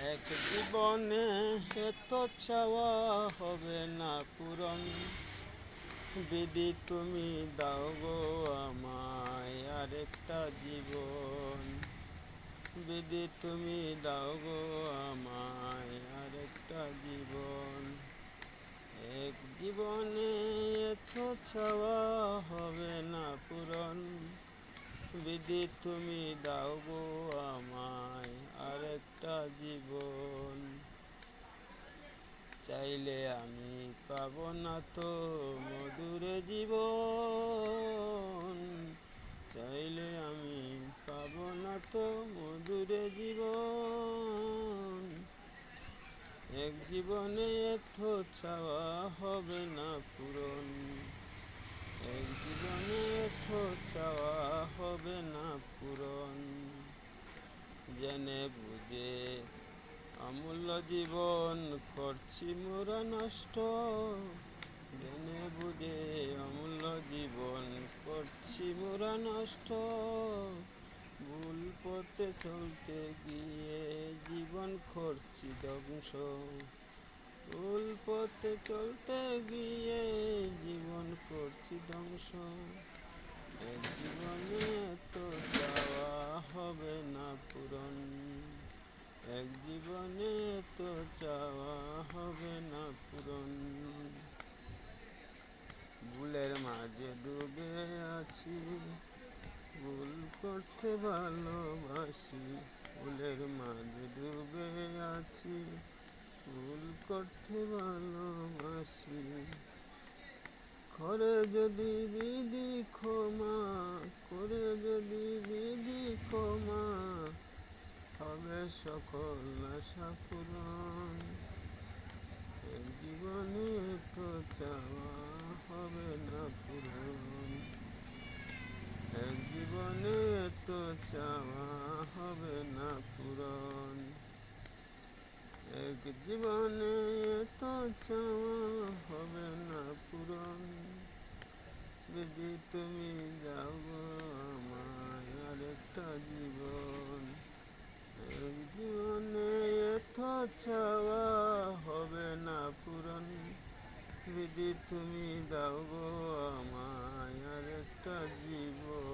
এক জীবনে এত চাওয়া হবে না পূরণ। বিধি তুমি দাও গো আমায় আরেকটা জীবন। বিধি তুমি দাও গো আমায় আরেকটা জীবন। এক জীবনে এত চাওয়া হবে না পূরণ। বিধি তুমি দাও গো আমায় আরেকটা জীবন। চাইলে আমি পাব না তো মধুর জীবন। চাইলে আমি পাব না তো মধুর জীবন। এক জীবনে এত চাওয়া হবে না পূরণ। এক জীবনে এত চাওয়া হবে না পূরণ। জেনে বুঝে অমূল্য জীবন করছি মোরা নষ্ট। জেনে বুঝে অমূল্য জীবন করছি মোরা নষ্ট। ভুল পথে চলতে গিয়ে জীবন করছি ধ্বংস। ভুল পথে চলতে গিয়ে জীবন করছি ধ্বংস। এক জীবনে তো চাওয়া হবে না পূরণ। এক জীবনে তো চাওয়া হবে না পূরণ। ভুলের মাঝে ডুবে আছি, ভুল করতে ভালোবাসি। ভুলের মাঝে ডুবে আছি, ভুল করতে ভালোবাসি। করে যদি বিধি ক্ষমা, করে যদি বিধি ক্ষমা, হবে সকল আশা পূরণ। এক জীবনে তো চাওয়া হবে না পূরণ। এক জীবনে তো চাওয়া হবে না পূরণ। এক জীবনে তো চাওয়া হবে না পূরণ। বিধি তুমি যাও গো আমায় আরেকটা জীবন। এক জীবনে এত চাওয়া হবে না পূরণ। বিধি তুমি দাও গো আমায় আরেকটা জীবন।